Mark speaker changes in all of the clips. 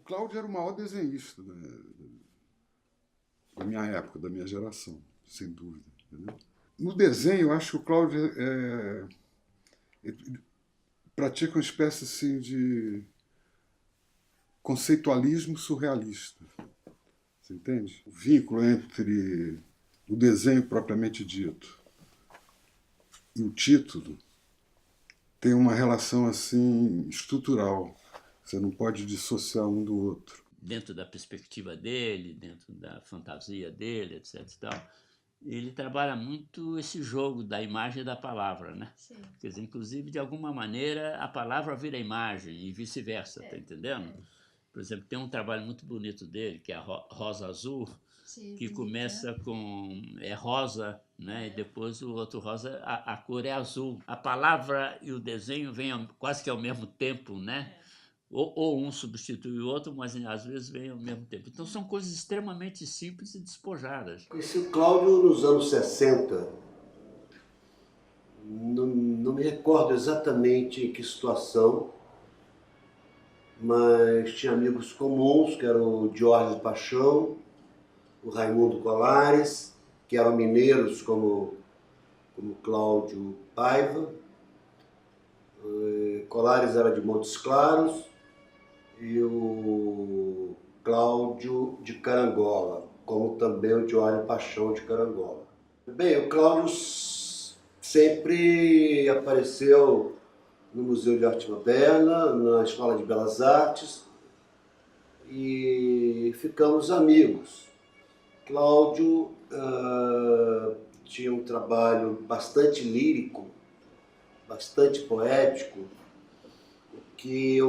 Speaker 1: Cláudio era o maior desenhista da minha época, da minha geração, sem dúvida. Entendeu? No desenho, eu acho que o Cláudio pratica uma espécie assim, de conceitualismo surrealista. Você entende? O vínculo entre o desenho propriamente dito e o título tem uma relação assim estrutural. Você não pode dissociar um do outro.
Speaker 2: Dentro da perspectiva dele, dentro da fantasia dele, etc. E tal, ele trabalha muito esse jogo da imagem e da palavra, né? Sim. Quer dizer, inclusive, de alguma maneira, a palavra vira imagem e vice-versa, tá entendendo? Por exemplo, tem um trabalho muito bonito dele, que é a Rosa Azul, sim, que começa com rosa, né? E depois o outro rosa, a cor é azul. A palavra e o desenho vêm quase que ao mesmo tempo, né? Ou um substitui o outro, mas às vezes vem ao mesmo tempo. Então são coisas extremamente simples e despojadas.
Speaker 3: Conheci o Cláudio nos anos 60. Não me recordo exatamente em que situação, mas tinha amigos comuns, que eram o Jorge Paixão, o Raimundo Colares, que eram mineiros como Cláudio Paiva. Colares era de Montes Claros e o Cláudio de Carangola, como também o Jorge Paixão de Carangola. Bem, o Cláudio sempre apareceu no Museu de Arte Moderna, na Escola de Belas Artes, e ficamos amigos. Cláudio tinha um trabalho bastante lírico, bastante poético, que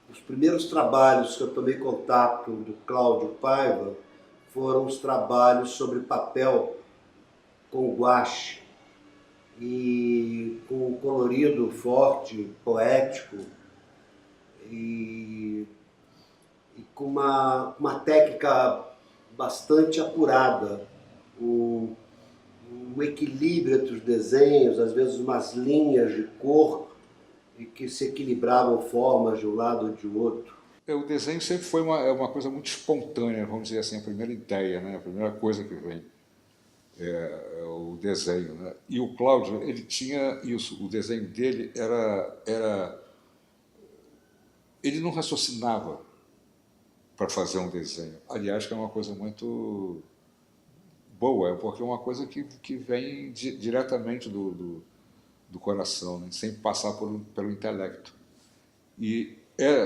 Speaker 3: os primeiros trabalhos que eu tomei contato do Cláudio Paiva foram os trabalhos sobre papel com guache e com um colorido forte, poético e com uma técnica bastante apurada, um equilíbrio entre os desenhos, às vezes umas linhas de cor e que se equilibravam formas de um lado ou de outro.
Speaker 4: O desenho sempre foi uma coisa muito espontânea, vamos dizer assim, a primeira ideia, né? A primeira coisa que vem é o desenho. Né? E o Cláudio, ele tinha isso, o desenho dele ele não raciocinava para fazer um desenho. Aliás, que é uma coisa muito boa, porque é uma coisa que vem diretamente do coração, né? Sem passar pelo intelecto. E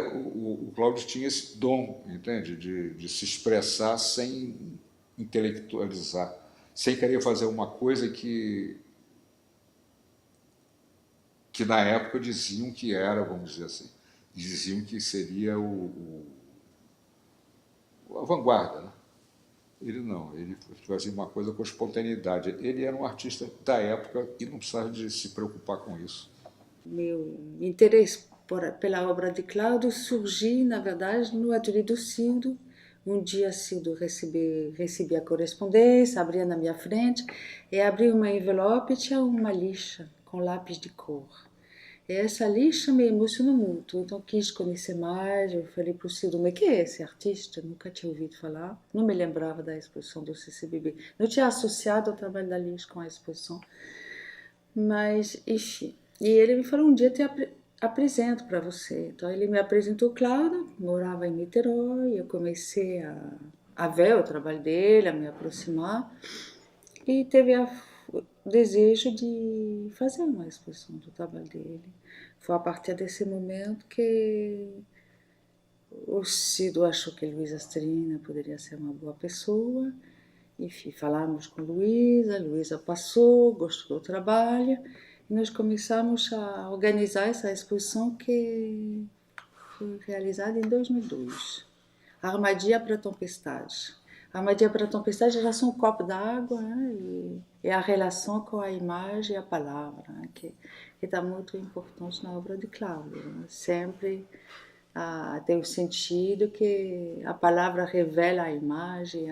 Speaker 4: o Cláudio tinha esse dom, entende? De se expressar sem intelectualizar, sem querer fazer uma coisa que na época diziam que era, vamos dizer assim, diziam que seria a vanguarda, né? Ele não, ele fazia uma coisa com espontaneidade. Ele era um artista da época e não precisava de se preocupar com isso.
Speaker 5: Meu interesse pela obra de Cláudio surgiu, na verdade, no ateliê do Cildo. Um dia Cildo recebi a correspondência, abria na minha frente e abri uma envelope e tinha uma lixa com lápis de cor. E essa lixa me emocionou muito, então quis conhecer mais. Eu falei para o Cildo, mas quem é esse artista? Nunca tinha ouvido falar, não me lembrava da exposição do CCBB. Não tinha associado o trabalho da lixa com a exposição, mas enfim. E ele me falou, um dia te apresento para você. Então ele me apresentou o Cláudio, morava em Niterói, eu comecei a ver o trabalho dele, a me aproximar, e teve o desejo de fazer uma exposição do trabalho dele. Foi a partir desse momento que o Cido achou que Luísa Strina poderia ser uma boa pessoa. Enfim, falamos com Luísa passou, gostou do trabalho, e nós começamos a organizar essa exposição que foi realizada em 2002. Armadilha para a Tempestade. Armadilha para a Tempestade era só um copo d'água, né? E a relação com a imagem e a palavra, né? que está muito importante na obra de Cláudio. Né? Sempre tem o sentido que a palavra revela a imagem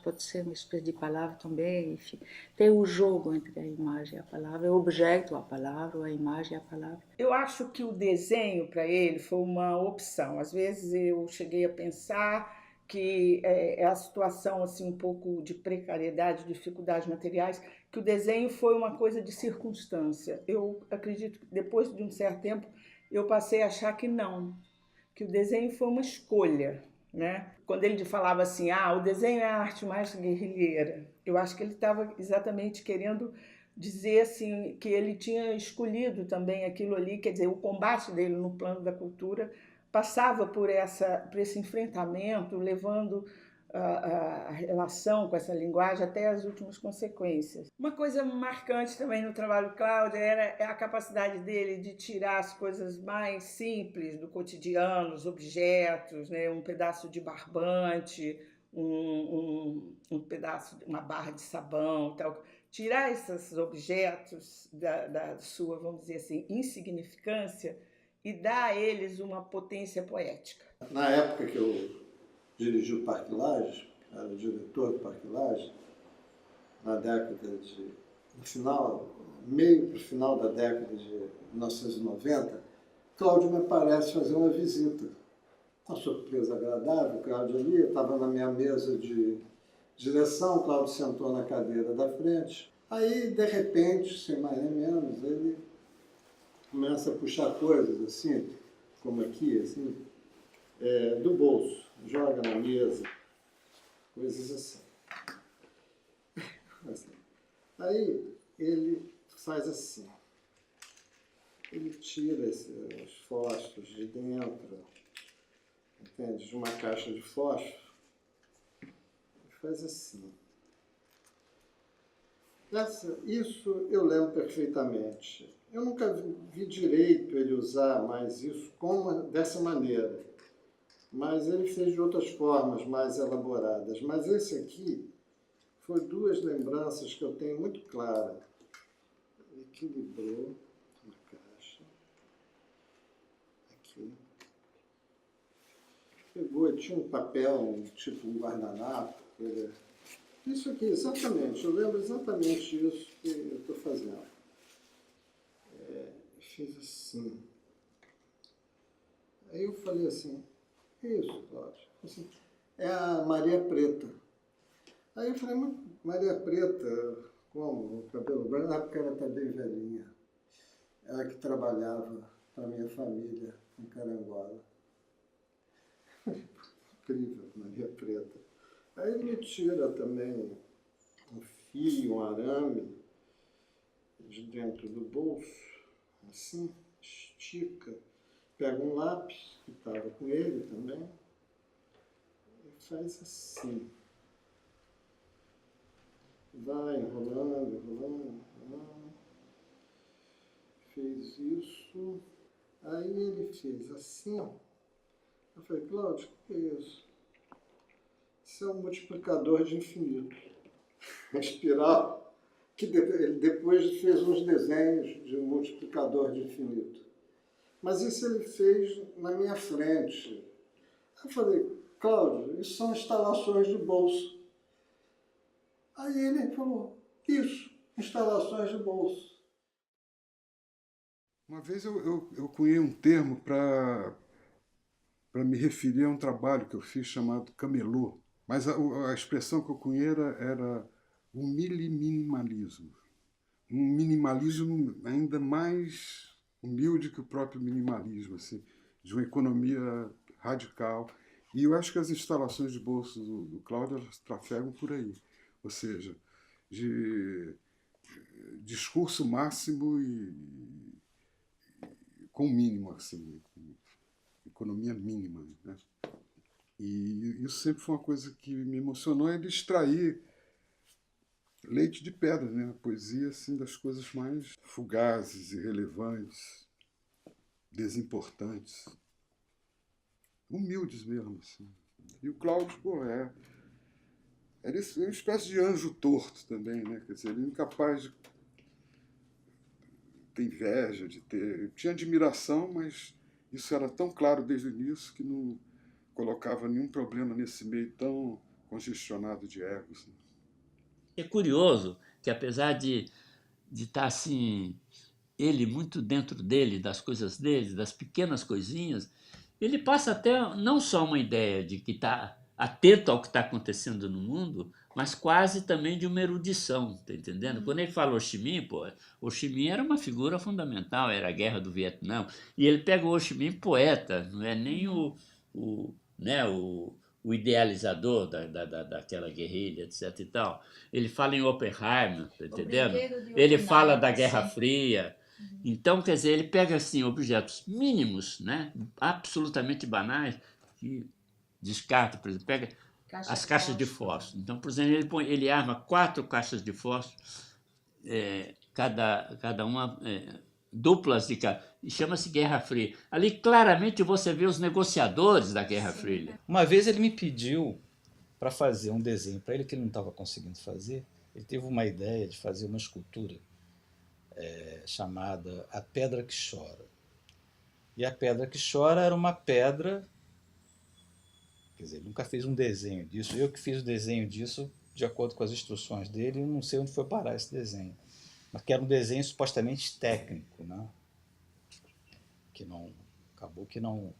Speaker 5: pode ser uma espécie de palavra também, enfim. Tem o jogo entre a imagem e a palavra, o objeto, a palavra, a imagem e a palavra.
Speaker 6: Eu acho que o desenho para ele foi uma opção. Às vezes eu cheguei a pensar que é a situação assim um pouco de precariedade, dificuldades materiais, que o desenho foi uma coisa de circunstância. Eu acredito que depois de um certo tempo eu passei a achar que não, que o desenho foi uma escolha, né? Quando ele falava assim, o desenho é a arte mais guerrilheira, eu acho que ele estava exatamente querendo dizer assim que ele tinha escolhido também aquilo ali, quer dizer, o combate dele no plano da cultura passava por esse enfrentamento, levando a relação com essa linguagem até as últimas consequências. Uma coisa marcante também no trabalho do Cláudio é a capacidade dele de tirar as coisas mais simples do cotidiano, os objetos, né? Um pedaço de barbante, um pedaço, uma barra de sabão, tal. Tirar esses objetos da sua, vamos dizer assim, insignificância e dar a eles uma potência poética.
Speaker 1: Na época que eu dirigi o Parque Lage, era o diretor do Parque Lage, na década de... no final, meio para o final da década de 1990, Cláudio me parece fazer uma visita. Uma surpresa agradável, Cláudio ali, eu estava na minha mesa de direção, Cláudio sentou na cadeira da frente. Aí, de repente, sem mais nem menos, ele começa a puxar coisas assim, como aqui, assim, do bolso. Joga na mesa, coisas assim. Aí ele faz assim, ele tira os fósforos de dentro, entende? De uma caixa de fósforo, e faz assim. Isso eu lembro perfeitamente. Eu nunca vi direito ele usar mais isso dessa maneira. Mas ele fez de outras formas mais elaboradas. Mas esse aqui foi duas lembranças que eu tenho muito claras. Ele equilibrou a caixa. Aqui. Pegou, tinha um papel, tipo um guardanapo. Isso aqui, exatamente. Eu lembro exatamente isso que eu estou fazendo. Fiz assim. Aí eu falei assim, isso, Cláudio. Assim, é a Maria Preta. Aí eu falei, Maria Preta, como? O cabelo branco? Porque ela está bem velhinha. Ela que trabalhava para a minha família em Carangola. Incrível, Maria Preta. Aí ele me tira também um fio, um arame de dentro do bolso, assim, estica. Pega um lápis, que estava com ele também, e faz assim. Vai enrolando, enrolando, enrolando. Fez isso. Aí ele fez assim. Eu falei, Cláudio, o que é isso? Isso é um multiplicador de infinito. A espiral, que ele depois fez uns desenhos de um multiplicador de infinito. Mas isso ele fez na minha frente. Eu falei, Cláudio, isso são instalações de bolso. Aí ele falou, isso, instalações de bolso. Uma vez eu cunhei um termo para me referir a um trabalho que eu fiz chamado camelô. Mas a expressão que eu cunhei era o miliminimalismo. Um minimalismo ainda mais humilde que o próprio minimalismo, assim, de uma economia radical. E eu acho que as instalações de bolso do Cláudio trafegam por aí. Ou seja, de discurso máximo e com mínimo, assim, economia mínima, né? E isso sempre foi uma coisa que me emocionou, ele extrair leite de pedra, né? A poesia assim, das coisas mais fugazes, irrelevantes, desimportantes, humildes mesmo. Assim. E o Cláudio, era uma espécie de anjo torto também, né? Quer dizer, ele é incapaz de ter inveja, de ter... Tinha admiração, mas isso era tão claro desde o início que não colocava nenhum problema nesse meio tão congestionado de egos.
Speaker 2: É curioso que, apesar de estar assim, ele muito dentro dele, das coisas dele, das pequenas coisinhas, ele passa até não só uma ideia de que está atento ao que está acontecendo no mundo, mas quase também de uma erudição, tá entendendo? Quando ele fala Ho Chi Minh, pô, Ho Chi Minh era uma figura fundamental, era a Guerra do Vietnã, e ele pega o Ho Chi Minh poeta, não é nem né, o idealizador daquela guerrilha, etc e tal. Ele fala em Oppenheimer, tá entendendo? Ele fala da Guerra Fria. Então, quer dizer, ele pega assim objetos mínimos, né, absolutamente banais, que descarta, por exemplo, pega as caixas de fósforo. Então, por exemplo, ele arma 4 caixas de fósforo, cada uma duplas de cada, e chama-se Guerra Fria. Ali claramente você vê os negociadores da Guerra Fria.
Speaker 7: Uma vez ele me pediu para fazer um desenho para ele que ele não estava conseguindo fazer. Ele teve uma ideia de fazer uma escultura chamada A Pedra que Chora. E a Pedra que Chora era uma pedra, quer dizer, ele nunca fez um desenho disso, eu que fiz o desenho disso de acordo com as instruções dele, e não sei onde foi parar esse desenho. Mas que era um desenho supostamente técnico, né? Que não, acabou que não...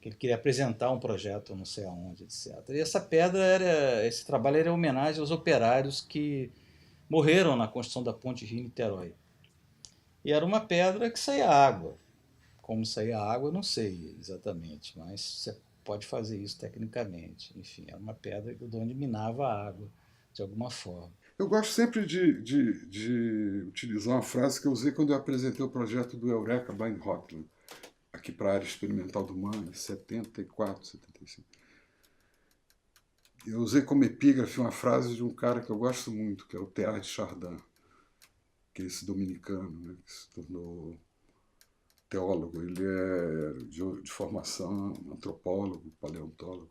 Speaker 7: que ele queria apresentar um projeto não sei aonde, etc. E essa pedra, esse trabalho era em homenagem aos operários que morreram na construção da ponte Rio-Niterói. E era uma pedra que saía água. Como saía água, eu não sei exatamente, mas você pode fazer isso tecnicamente. Enfim, era uma pedra de onde minava a água, de alguma forma.
Speaker 1: Eu gosto sempre de utilizar uma frase que eu usei quando eu apresentei o projeto do Eureka Blind Hotline, aqui para a área experimental do MAN, em 74, 75. Eu usei como epígrafe uma frase de um cara que eu gosto muito, que é o Teilhard de Chardin, que é esse dominicano, né, que se tornou teólogo. Ele é de formação antropólogo, paleontólogo,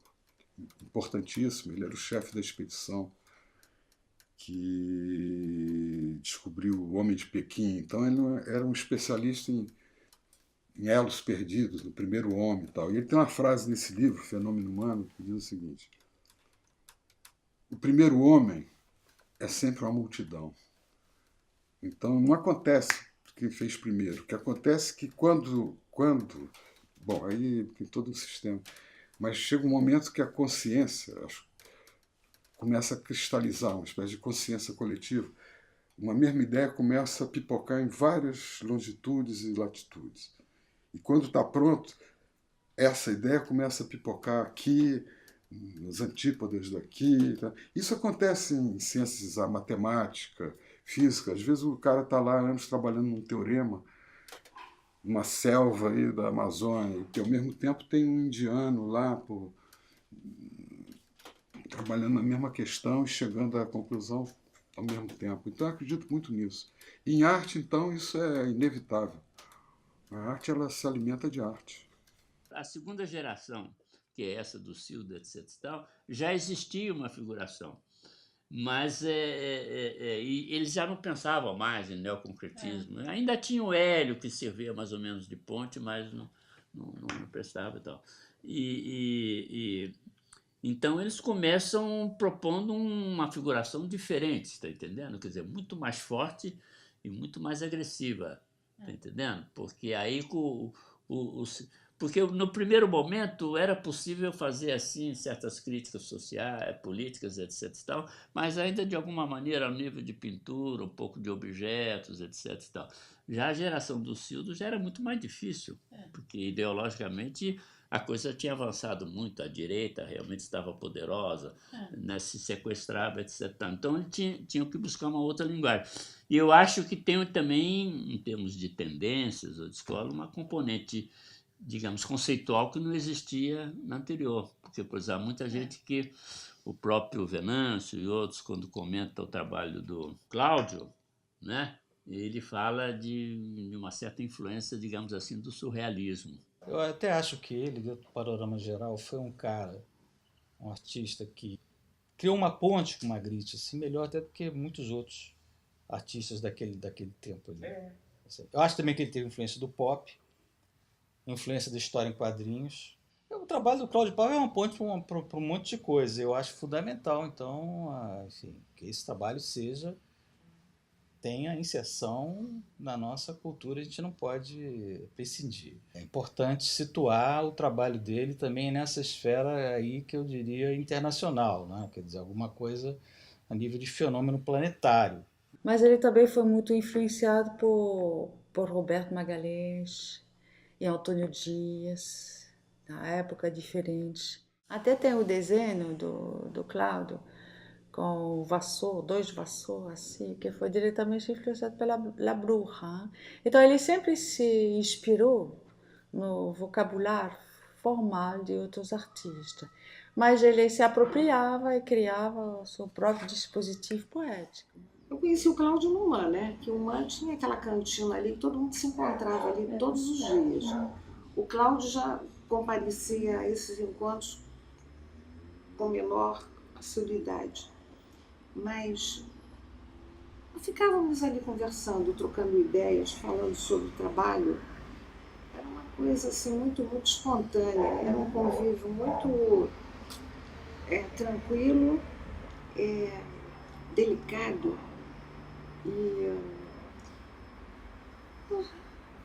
Speaker 1: importantíssimo. Ele era o chefe da expedição que descobriu o Homem de Pequim. Então ele era um especialista em elos perdidos, no primeiro homem e tal. E ele tem uma frase nesse livro, Fenômeno Humano, que diz o seguinte: o primeiro homem é sempre uma multidão. Então não acontece quem fez primeiro. O que acontece é que quando bom, aí tem todo um sistema, mas chega um momento que a consciência começa a cristalizar, uma espécie de consciência coletiva. Uma mesma ideia começa a pipocar em várias longitudes e latitudes. E quando está pronto, essa ideia começa a pipocar aqui, nos antípodas daqui. Tá? Isso acontece em ciências, a matemática, física. Às vezes o cara está lá anos trabalhando num teorema, numa selva aí da Amazônia, e ao mesmo tempo tem um indiano lá trabalhando na mesma questão e chegando à conclusão ao mesmo tempo. Então eu acredito muito nisso. E em arte, então, isso é inevitável. A arte, ela se alimenta de arte.
Speaker 2: A segunda geração, que é essa do Silda, etc. e tal, já existia uma figuração. Mas eles já não pensavam mais em neoconcretismo. Ainda tinha o Hélio, que servia mais ou menos de ponte, mas não prestava e tal. Então eles começam propondo uma figuração diferente, está entendendo? Quer dizer, muito mais forte e muito mais agressiva, está entendendo? Porque aí porque no primeiro momento era possível fazer assim certas críticas sociais, políticas, etc. e tal, mas ainda de alguma maneira ao nível de pintura, um pouco de objetos, etc. e tal. Já a geração do Sildo já era muito mais difícil, porque ideologicamente a coisa tinha avançado muito, a direita realmente estava poderosa, né, se sequestrava, etc. Então eles tinham que buscar uma outra linguagem. E eu acho que tem também, em termos de tendências ou de escola, uma componente, digamos, conceitual que não existia na anterior. Porque, por exemplo, há muita gente que, o próprio Venâncio e outros, quando comenta o trabalho do Cláudio, né, ele fala de uma certa influência, digamos assim, do surrealismo.
Speaker 7: Eu até acho que ele, dentro do panorama geral, foi um cara, um artista que criou uma ponte com o Magritte, assim, melhor até do que muitos outros artistas daquele tempo ali. Eu acho também que ele teve influência do pop, influência da história em quadrinhos. O trabalho do Cláudio Paiva é uma ponte para um monte de coisa. Eu acho fundamental, então, enfim, que esse trabalho tenha inserção na nossa cultura, a gente não pode prescindir. É importante situar o trabalho dele também nessa esfera aí que eu diria internacional, né? Quer dizer, alguma coisa a nível de fenômeno planetário.
Speaker 5: Mas ele também foi muito influenciado por Roberto Magalhães e Antônio Dias, na época diferente. Até tem o desenho do Cláudio com o vassour, 2 vassouras, assim, que foi diretamente influenciado pela La Bruja. Então ele sempre se inspirou no vocabulário formal de outros artistas, mas ele se apropriava e criava o seu próprio dispositivo poético.
Speaker 8: Eu conheci o Cláudio no MAN, né? Que o MAN tinha aquela cantina ali que todo mundo se encontrava ali todos os dias. O Cláudio já comparecia a esses encontros com menor assiduidade. Mas ficávamos ali conversando, trocando ideias, falando sobre o trabalho. Era uma coisa assim muito espontânea, era um convívio muito tranquilo, delicado e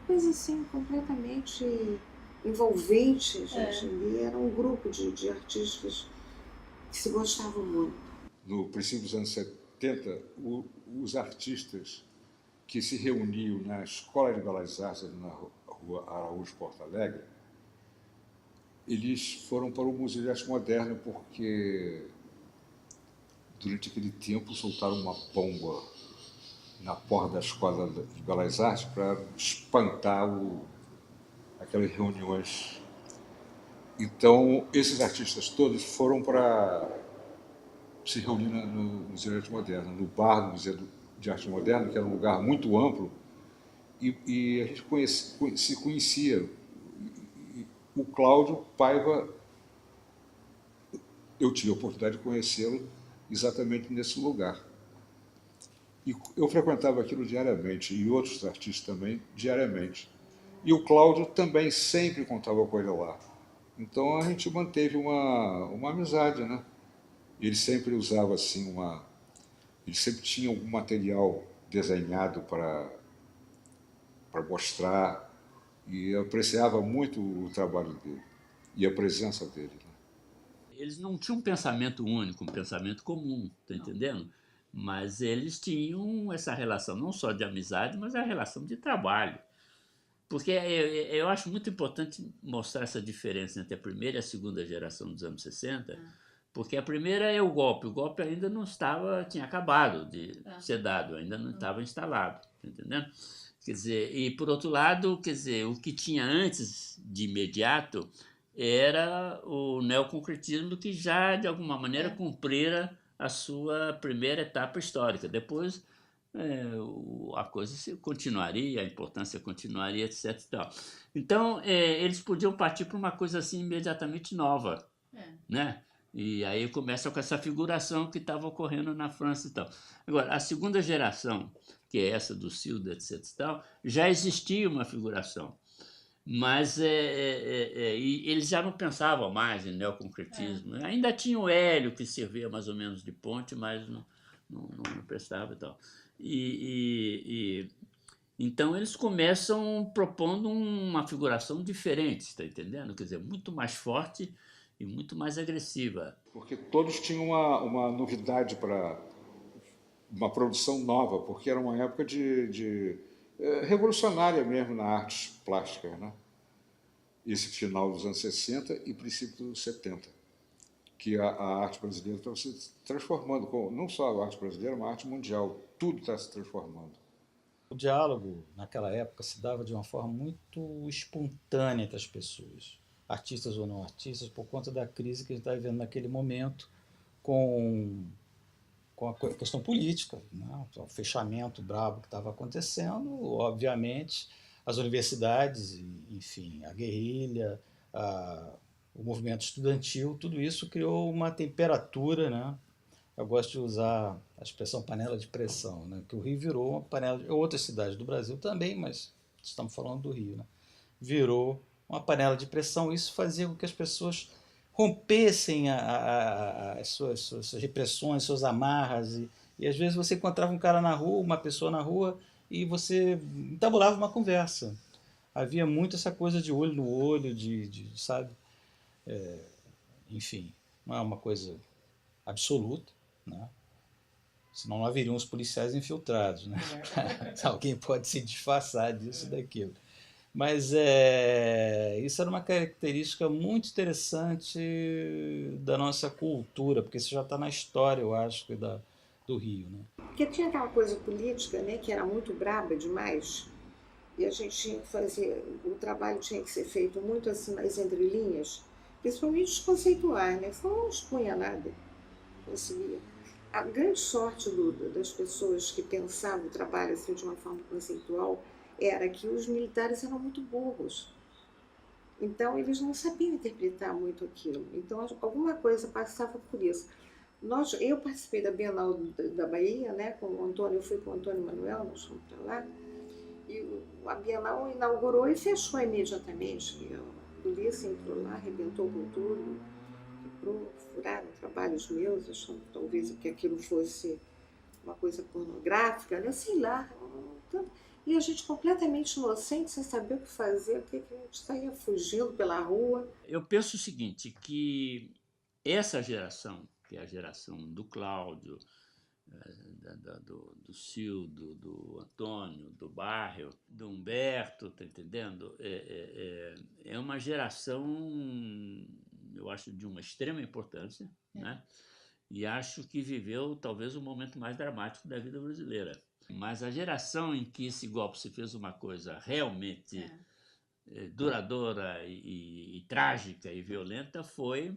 Speaker 8: coisa assim completamente envolvente. A gente ali era um grupo de artistas que se gostavam muito.
Speaker 4: No princípio dos anos 70, os artistas que se reuniam na Escola de Belas Artes, na Rua Araújo, Porto Alegre, eles foram para o Museu de Arte Moderna porque, durante aquele tempo, soltaram uma bomba na porta da Escola de Belas Artes para espantar aquelas reuniões. Então, esses artistas todos foram para se reunir no Museu de Arte Moderna, no bar do Museu de Arte Moderna, que era um lugar muito amplo, e a gente se conhecia. O Cláudio Paiva, eu tive a oportunidade de conhecê-lo exatamente nesse lugar. E eu frequentava aquilo diariamente, e outros artistas também, diariamente. E o Cláudio também sempre contava com ele lá. Então a gente manteve uma amizade, né? Ele sempre usava assim ele sempre tinha algum material desenhado para mostrar, e eu apreciava muito o trabalho dele e a presença dele. Né?
Speaker 2: Eles não tinham um pensamento único, um pensamento comum, tá entendendo? Mas eles tinham essa relação não só de amizade, mas a relação de trabalho. Porque eu acho muito importante mostrar essa diferença entre a primeira e a segunda geração dos anos 60, porque a primeira é o golpe ainda não tinha acabado de ser dado, ainda não estava instalado, tá entendendo? Quer dizer, e por outro lado, quer dizer, o que tinha antes de imediato era o neoconcretismo, que já de alguma maneira cumprira a sua primeira etapa histórica. Depois a coisa continuaria, a importância continuaria, etc. E tal. Então, eles podiam partir para uma coisa assim imediatamente nova, né? E aí começa com essa figuração que estava ocorrendo na França e tal. Agora, a segunda geração, que é essa do Cilda, etc. e tal, já existia uma figuração, mas eles já não pensavam mais em neoconcretismo. Ainda tinha o Hélio, que servia mais ou menos de ponte, mas não prestava e tal. Então eles começam propondo uma figuração diferente, está entendendo? Quer dizer, muito mais forte e muito mais agressiva.
Speaker 4: Porque todos tinham uma novidade para uma produção nova, porque era uma época revolucionária mesmo na artes plásticas, né? Esse final dos anos 60 e princípio dos 70, que a arte brasileira estava se transformando, não só a arte brasileira, mas a arte mundial, tudo está se transformando.
Speaker 7: O diálogo, naquela época, se dava de uma forma muito espontânea entre as pessoas, artistas ou não artistas, por conta da crise que a gente está vivendo naquele momento, com a questão política, né? O fechamento brabo que estava acontecendo, obviamente, as universidades, enfim, a guerrilha, o movimento estudantil, tudo isso criou uma temperatura, né? Eu gosto de usar a expressão panela de pressão, né? Que o Rio virou uma panela, outras cidades do Brasil também, mas estamos falando do Rio, né? Virou uma panela de pressão. Isso fazia com que as pessoas rompessem as suas repressões, suas amarras. E às vezes você encontrava um cara na rua, uma pessoa na rua, e você entabulava uma conversa. Havia muito essa coisa de olho no olho, sabe? Enfim, não é uma coisa absoluta, né? Senão não haveriam os policiais infiltrados, né? Alguém pode se disfarçar disso, daquilo. Mas isso era uma característica muito interessante da nossa cultura, porque isso já está na história, eu acho, do Rio, né?
Speaker 8: Porque tinha aquela coisa política, né, que era muito braba demais, e a gente tinha que fazer, o trabalho tinha que ser feito muito assim nas entrelinhas, principalmente os conceituais, né? Senão não expunha nada, conseguia. A grande sorte das pessoas que pensavam o trabalho assim, de uma forma conceitual era que os militares eram muito burros. Então, eles não sabiam interpretar muito aquilo. Então, alguma coisa passava por isso. Eu participei da Bienal da Bahia, né, com o Antônio, eu fui com o Antônio Manuel, nós fomos para lá, e a Bienal inaugurou e fechou imediatamente. A polícia entrou lá, arrebentou com tudo, furaram trabalhos meus, achando talvez que aquilo fosse uma coisa pornográfica, né? Sei lá. E a gente completamente inocente, sem saber o que fazer, a gente saía fugindo pela rua.
Speaker 2: Eu penso o seguinte, que essa geração, que é a geração do Cláudio, do Cildo, do Antônio, do Barrio, do Humberto, tá entendendo? É uma geração, eu acho, de uma extrema importância, né? E acho que viveu talvez o momento mais dramático da vida brasileira. Mas a geração em que esse golpe se fez uma coisa realmente duradoura e trágica e violenta foi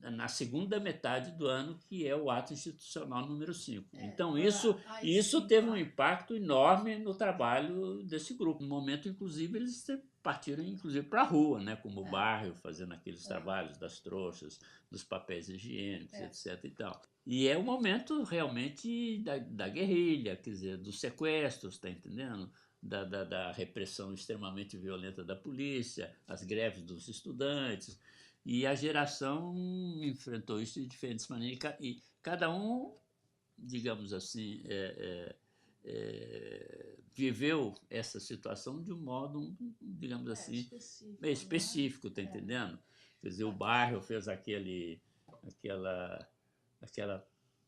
Speaker 2: na segunda metade do ano, que é o ato institucional número 5. Então, isso teve um impacto enorme no trabalho desse grupo. No momento, inclusive, eles partiram inclusive para a rua, né? Como o Barrio, fazendo aqueles trabalhos das trouxas, dos papéis higiênicos, etc. E tal. E é o momento realmente da guerrilha, quer dizer, dos sequestros, está entendendo? Da repressão extremamente violenta da polícia, as greves dos estudantes. E a geração enfrentou isso de diferentes maneiras. E cada um, digamos assim, viveu essa situação de um modo, digamos assim, específico, tá entendendo? Quer dizer, o Barrio fez aquela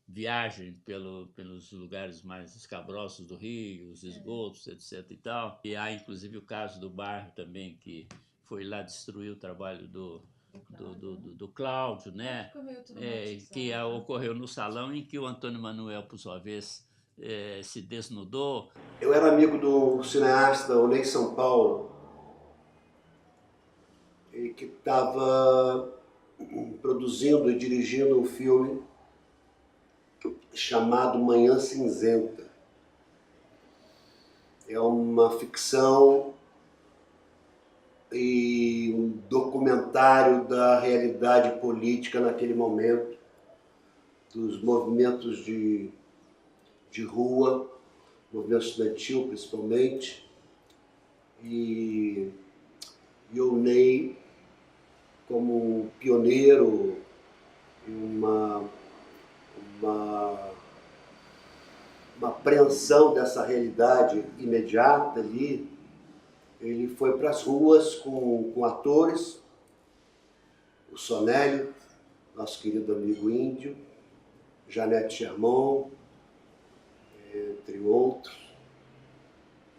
Speaker 2: viagem pelos lugares mais escabrosos do Rio, os esgotos, etc. e tal. E há, inclusive, o caso do Barrio também, que foi lá destruir o trabalho do Cláudio, né? Que ocorreu no salão em que o Antônio Manuel, por sua vez, se desnudou.
Speaker 3: Eu era amigo do cineasta Onei São Paulo, que estava produzindo e dirigindo um filme chamado Manhã Cinzenta. É uma ficção e um documentário da realidade política naquele momento, dos movimentos de rua, movimento estudantil principalmente, e o Ney como um pioneiro, uma apreensão dessa realidade imediata ali. Ele foi para as ruas com atores, o Sonélio, nosso querido amigo índio, Janete Sherman, entre outros,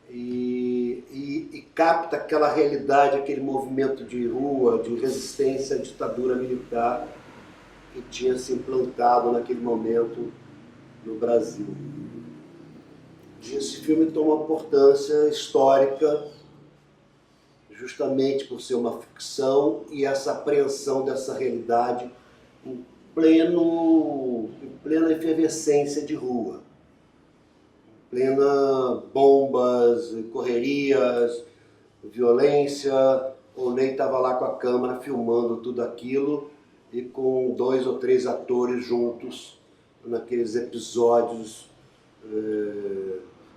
Speaker 3: e capta aquela realidade, aquele movimento de rua, de resistência à ditadura militar que tinha se implantado naquele momento no Brasil. Esse filme toma uma importância histórica justamente por ser uma ficção e essa apreensão dessa realidade em plena efervescência de rua, em plena bombas, correrias, violência. O Ney estava lá com a câmera filmando tudo aquilo e com 2 ou 3 atores juntos naqueles episódios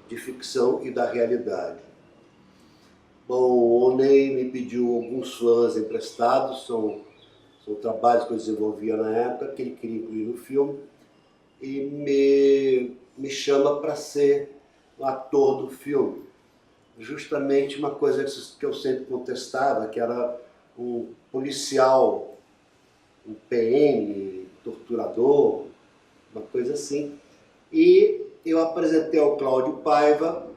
Speaker 3: de ficção e da realidade. Bom, o Ney me pediu alguns flãs emprestados, são trabalhos que eu desenvolvia na época, que ele queria incluir no filme, e me chama para ser o ator do filme. Justamente uma coisa que eu sempre contestava, que era um policial, um PM, torturador, uma coisa assim. E eu apresentei ao Cláudio Paiva,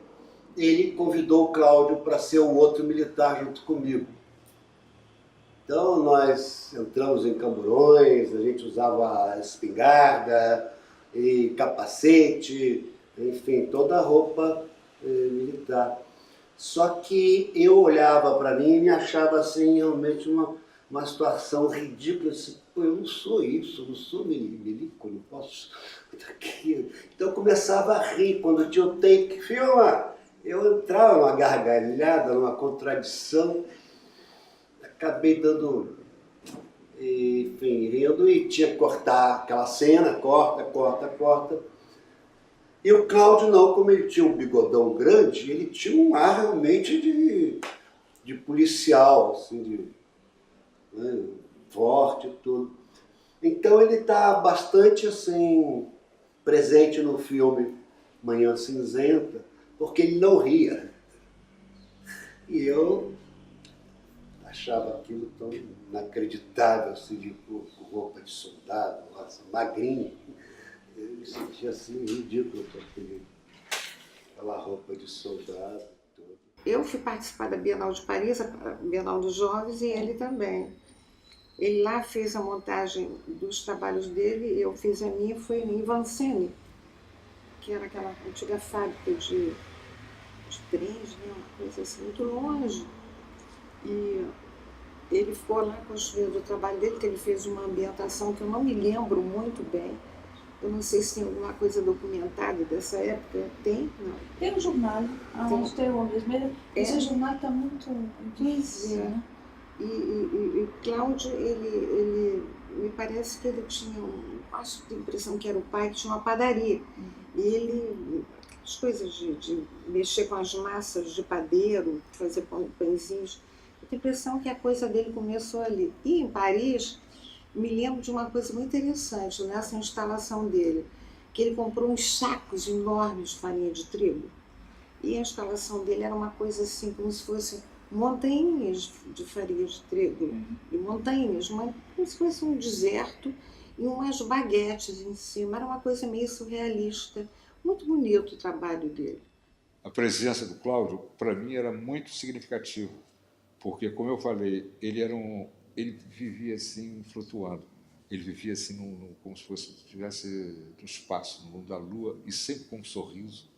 Speaker 3: ele convidou o Cláudio para ser o outro militar junto comigo. Então nós entramos em camburões, a gente usava espingarda e capacete, enfim, toda a roupa militar. Só que eu olhava para mim e me achava assim, realmente uma situação ridícula. Assim, pô, eu não sou isso, eu não sou milico, não posso daquilo. Então eu começava a rir quando tinha o take que filmar. Eu entrava numa gargalhada, numa contradição, acabei dando, enfim, rindo e tinha que cortar aquela cena, corta. E o Cláudio não, como ele tinha um bigodão grande, ele tinha um ar realmente de policial, assim, né, forte e tudo. Então ele está bastante assim, presente no filme Manhã Cinzenta, porque ele não ria. E eu achava aquilo tão inacreditável, assim, de roupa de soldado, nossa, magrinho. Eu me sentia assim, ridículo com aquela roupa de soldado. Tudo.
Speaker 8: Eu fui participar da Bienal de Paris, a Bienal dos Jovens, e ele também. Ele lá fez a montagem dos trabalhos dele, eu fiz a minha, foi em Vincennes, que era aquela antiga fábrica de trens, né, uma coisa assim, muito longe. E ele ficou lá construindo o trabalho dele, que ele fez uma ambientação que eu não me lembro muito bem. Eu não sei se tem alguma coisa documentada dessa época. Tem? Não.
Speaker 9: Tem um jornal, onde tem o mesmo. Esse jornal está muito
Speaker 8: difícil, né? E Cláudio, ele me parece que ele tinha, acho que tenho a impressão que era o pai, que tinha uma padaria. E ele, as coisas de mexer com as massas de padeiro, fazer pãezinhos, eu tenho a impressão que a coisa dele começou ali. E em Paris, me lembro de uma coisa muito interessante nessa instalação dele, que ele comprou uns sacos enormes de farinha de trigo. E a instalação dele era uma coisa assim, como se fosse montanhas de farinha de trigo, e montanhas, como se fosse um deserto, e umas baguetes em cima. Era uma coisa meio surrealista. Muito bonito o trabalho dele.
Speaker 4: A presença do Cláudio, para mim, era muito significativa, porque, como eu falei, ele vivia assim, flutuando. Ele vivia assim, como se estivesse no espaço, no mundo da lua, e sempre com um sorriso,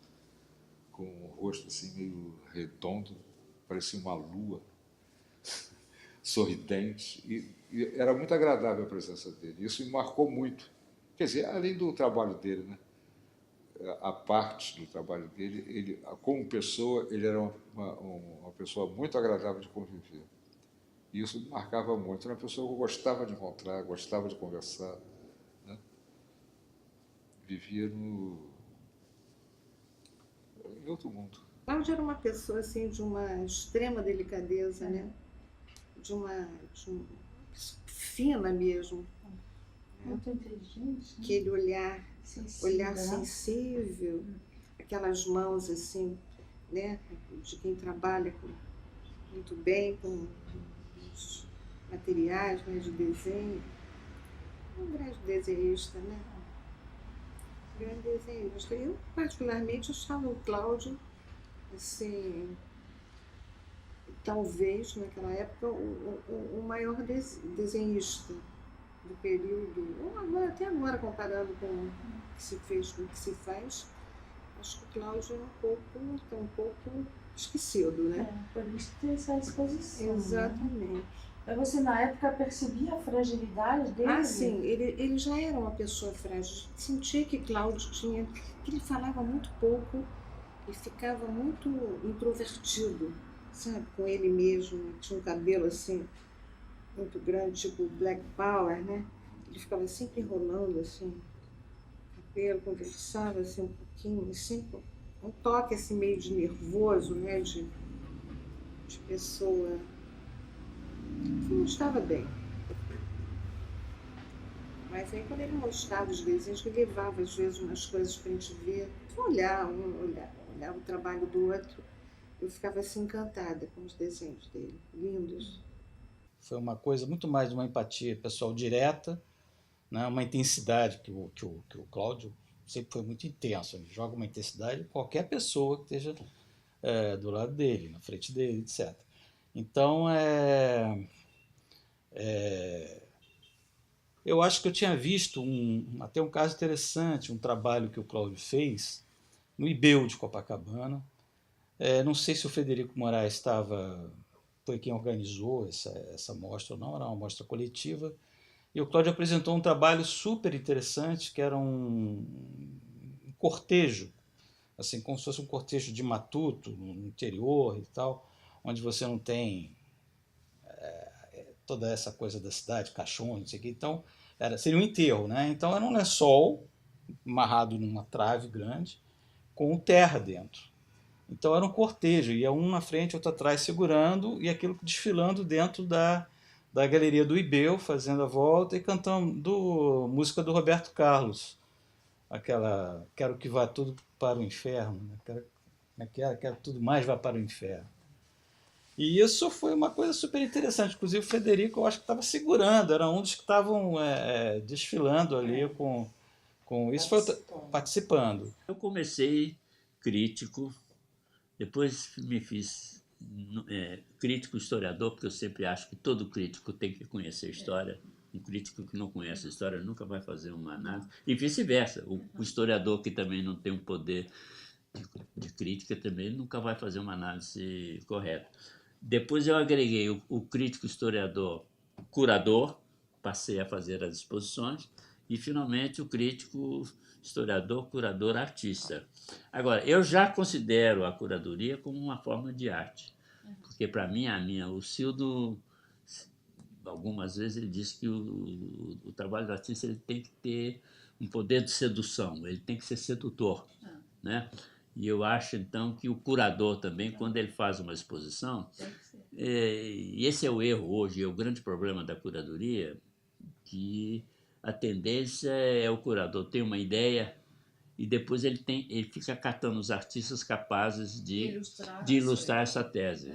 Speaker 4: com o rosto assim, meio redondo, parecia uma lua, sorridente. E era muito agradável a presença dele. Isso me marcou muito. Quer dizer, além do trabalho dele, né? A parte do trabalho dele, ele, como pessoa, ele era uma pessoa muito agradável de conviver. E isso me marcava muito. Era uma pessoa que eu gostava de encontrar, gostava de conversar, né? Vivia em outro mundo.
Speaker 8: Cláudio era uma pessoa assim, de uma extrema delicadeza, né? De uma fina mesmo.
Speaker 9: Muito inteligente. Né?
Speaker 8: Aquele olhar
Speaker 9: sensível,
Speaker 8: sensível, aquelas mãos assim, né? De quem trabalha muito bem com os materiais, né? De desenho. Um grande desenhista, né? Grande desenhista. Eu, particularmente, achava o Cláudio, assim, talvez naquela época o maior desenhista do período, ou até agora comparando com o que se fez, com o que se faz, acho que o Cláudio é um pouco esquecido, né?
Speaker 9: Por isso ter essa exposição.
Speaker 8: Exatamente.
Speaker 9: Né? Mas você na época percebia a fragilidade dele?
Speaker 8: Ah, sim, ele já era uma pessoa frágil. Sentia que Cláudio que ele falava muito pouco e ficava muito introvertido, sabe, com ele mesmo. Tinha um cabelo assim, muito grande, tipo Black Power, né? Ele ficava sempre enrolando assim, cabelo, conversava assim um pouquinho, mas sempre um toque assim meio de nervoso, né? de pessoa que não estava bem. Mas aí quando ele mostrava os desenhos, ele levava às vezes umas coisas para a gente ver, olhar o trabalho do outro, eu ficava assim encantada com os desenhos dele, lindos.
Speaker 7: Foi uma coisa muito mais de uma empatia pessoal direta, né? Uma intensidade que o Cláudio sempre foi muito intenso. Ele joga uma intensidade em qualquer pessoa que esteja do lado dele, na frente dele, etc. Então, eu acho que eu tinha visto até um caso interessante, um trabalho que o Cláudio fez no IBEU de Copacabana. Não sei se o Frederico Moraes foi quem organizou essa mostra ou não, era uma mostra coletiva. E o Cláudio apresentou um trabalho super interessante, que era um cortejo, assim, como se fosse um cortejo de matuto, no interior e tal, onde você não tem toda essa coisa da cidade, caixões, não sei o quê. Então, seria um enterro, né? Então, era um lençol amarrado numa trave grande, com terra dentro. Então, era um cortejo, ia um na frente, outro atrás, segurando, e aquilo desfilando dentro da galeria do IBEU, fazendo a volta e cantando música do Roberto Carlos. Aquela Quero que vá tudo para o inferno, né? Quero que tudo mais vá para o inferno. E isso foi uma coisa super interessante. Inclusive o Frederico, eu acho que estava segurando, era um dos que estavam desfilando ali com isso, participando.
Speaker 2: Eu comecei crítico, depois me fiz crítico historiador, porque eu sempre acho que todo crítico tem que conhecer a história. Um crítico que não conhece a história nunca vai fazer uma análise, e vice-versa. O historiador que também não tem um poder de crítica também nunca vai fazer uma análise correta. Depois eu agreguei o crítico historiador curador, passei a fazer as exposições, e finalmente o crítico historiador curador artista. Agora, eu já considero a curadoria como uma forma de arte, porque para mim, o Cildo, algumas vezes ele diz que o trabalho do artista ele tem que ter um poder de sedução, ele tem que ser sedutor, né? E eu acho, então, que o curador também, quando ele faz uma exposição, e esse é o erro hoje, é o grande problema da curadoria, que a tendência é o curador ter uma ideia e depois ele fica catando os artistas capazes de ilustrar essa tese.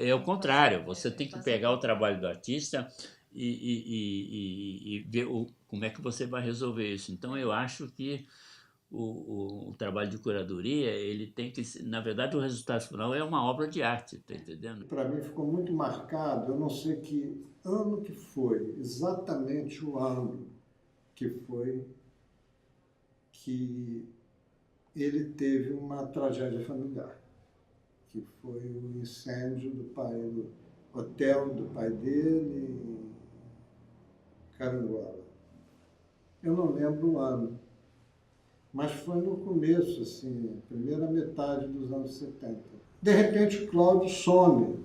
Speaker 2: É o contrário, você tem que pegar o trabalho do artista e ver como é que você vai resolver isso. Então, eu acho que o trabalho de curadoria, ele tem que, na verdade, o resultado final é uma obra de arte, tá entendendo?
Speaker 1: Para mim ficou muito marcado, eu não sei que ano que foi, exatamente o ano que foi que ele teve uma tragédia familiar, que foi o incêndio do hotel do pai dele em Carangola. Eu não lembro o ano, mas foi no começo, assim, primeira metade dos anos 70. De repente o Cláudio some.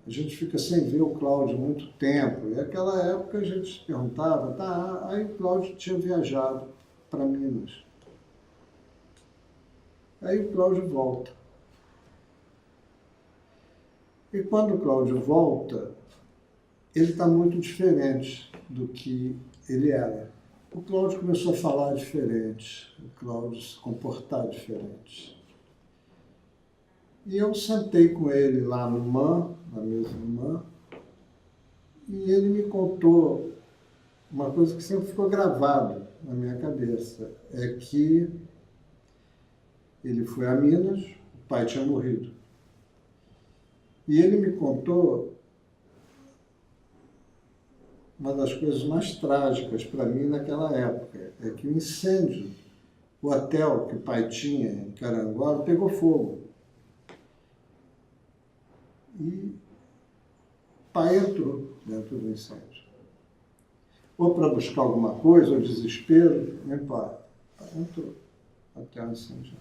Speaker 1: A gente fica sem ver o Cláudio muito tempo. E naquela época a gente se perguntava, aí o Cláudio tinha viajado para Minas. Aí o Cláudio volta. E quando o Cláudio volta, ele está muito diferente do que ele era. O Cláudio começou a falar diferente, o Cláudio se comportar diferente. E eu sentei com ele lá no MAN, na mesa do MAN, e ele me contou uma coisa que sempre ficou gravado na minha cabeça, é que ele foi a Minas, o pai tinha morrido. E ele me contou uma das coisas mais trágicas para mim naquela época, é que o incêndio, o hotel que o pai tinha em Carangola, pegou fogo. E o pai entrou dentro do incêndio. Ou para buscar alguma coisa, ou desespero, não importa. O pai entrou até o incêndio.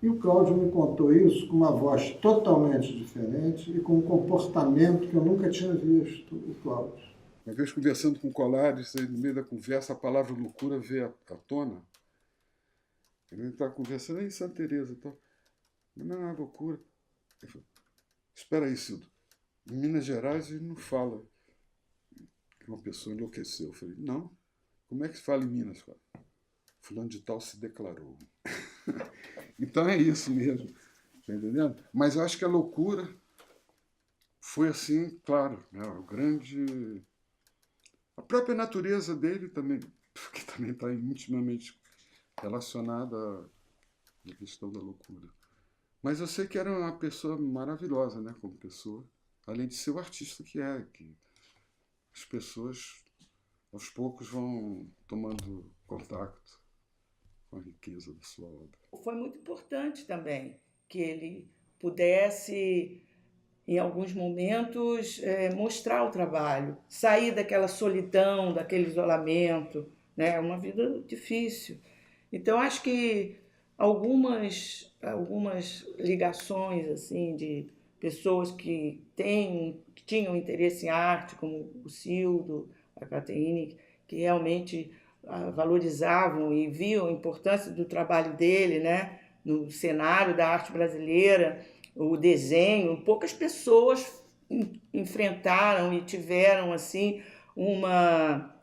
Speaker 1: E o Cláudio me contou isso com uma voz totalmente diferente e com um comportamento que eu nunca tinha visto o Cláudio. Uma vez conversando com o Colares, no meio da conversa, a palavra loucura veio à tona. Ele estava conversando em Santa Teresa. Então, Não, é loucura. Ele falou, espera aí, Cildo. Em Minas Gerais ele não fala que uma pessoa enlouqueceu. Eu falei, não. Como é que se fala em Minas, cara? Fulano de tal se declarou. Então é isso mesmo. Tá entendendo? Mas eu acho que a loucura foi assim, claro, né, o grande... A própria natureza dele também, que também está intimamente relacionada à questão da loucura. Mas eu sei que era uma pessoa maravilhosa, né, como pessoa, além de ser o artista que é, que as pessoas aos poucos vão tomando contato com a riqueza da sua obra.
Speaker 6: Foi muito importante também que ele pudesse, em alguns momentos, mostrar o trabalho, sair daquela solidão, daquele isolamento, né? Uma vida difícil. Então, acho que algumas ligações assim de pessoas que tinham interesse em arte, como o Cildo, a Caterine, que realmente valorizavam e viam a importância do trabalho dele, né, no cenário da arte brasileira, o desenho. Poucas pessoas enfrentaram e tiveram assim uma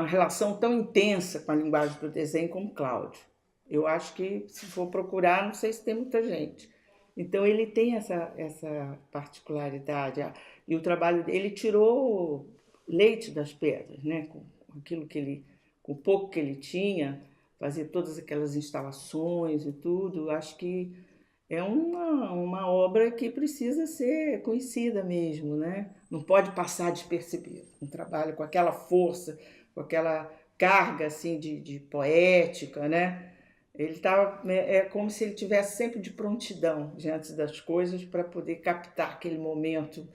Speaker 6: relação tão intensa com a linguagem do desenho como Cláudio. Eu acho que, se for procurar, não sei se tem muita gente. Então, ele tem essa particularidade. E o trabalho dele, ele tirou leite das pedras, né? Com aquilo que ele, com o pouco que ele tinha, fazer todas aquelas instalações e tudo. Acho que é uma obra que precisa ser conhecida mesmo, né? Não pode passar despercebido. Um trabalho com aquela força, com aquela carga assim de poética, né? Ele é como se ele tivesse sempre de prontidão diante das coisas para poder captar aquele momento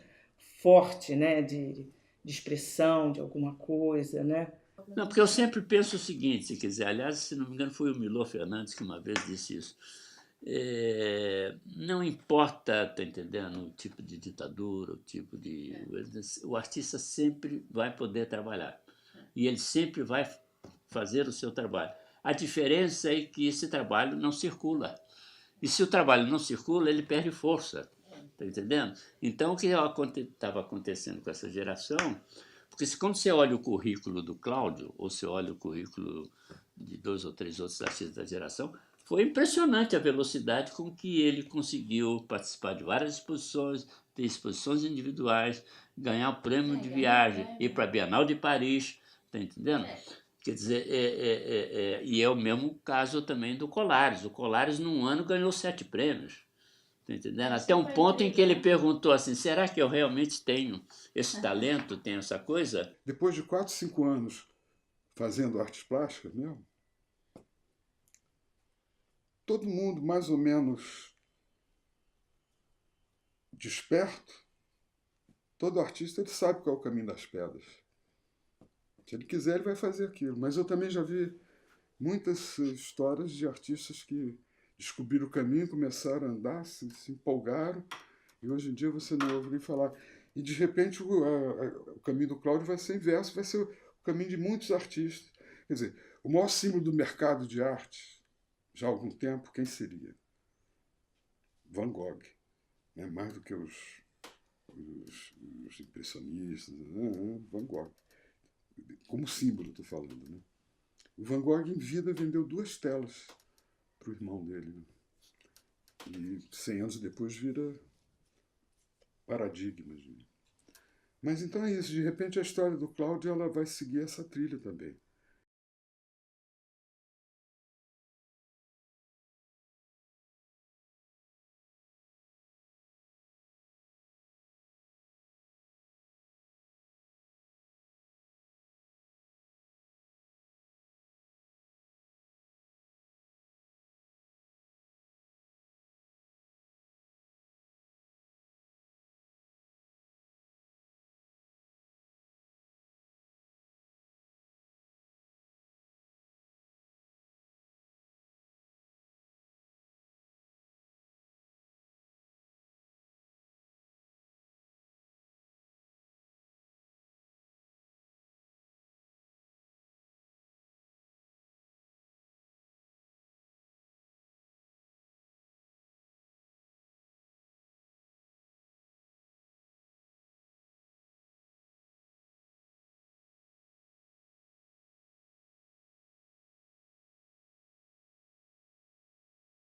Speaker 6: forte, né? De expressão de alguma coisa, né?
Speaker 2: Não, porque eu sempre penso o seguinte, se quiser, aliás, se não me engano, foi o Milor Fernandes que uma vez disse isso. Não importa, tá entendendo, o tipo de ditadura, o tipo de... O artista sempre vai poder trabalhar. E ele sempre vai fazer o seu trabalho. A diferença é que esse trabalho não circula. E se o trabalho não circula, ele perde força. Está entendendo? Então, o que estava acontecendo com essa geração... Porque quando você olha o currículo do Cláudio, ou você olha o currículo de 2 ou 3 outros artistas da geração, foi impressionante a velocidade com que ele conseguiu participar de várias exposições, ter exposições individuais, ganhar o prêmio de viagem, ir para a Bienal de Paris, está entendendo? Quer dizer, e é o mesmo caso também do Colares. O Colares, num ano, ganhou 7 prêmios. Tá entendendo? Até um ponto em que ele perguntou assim, será que eu realmente tenho esse talento, tenho essa coisa?
Speaker 1: Depois de 4, 5 anos fazendo artes plásticas mesmo, todo mundo mais ou menos desperto, todo artista ele sabe qual é o caminho das pedras. Se ele quiser, ele vai fazer aquilo. Mas eu também já vi muitas histórias de artistas que descobriram o caminho, começaram a andar, se empolgaram, e hoje em dia você não ouve nem falar. E, de repente, o caminho do Cláudio vai ser inverso, vai ser o caminho de muitos artistas. Quer dizer, o maior símbolo do mercado de arte, já há algum tempo, quem seria? Van Gogh. Né? Mais do que os impressionistas, Van Gogh. Como símbolo, estou falando. Né? O Van Gogh, em vida, vendeu 2 telas para o irmão dele. Né? E 100 anos depois vira paradigmas. Né? Mas então é isso. De repente, a história do Cláudio ela vai seguir essa trilha também.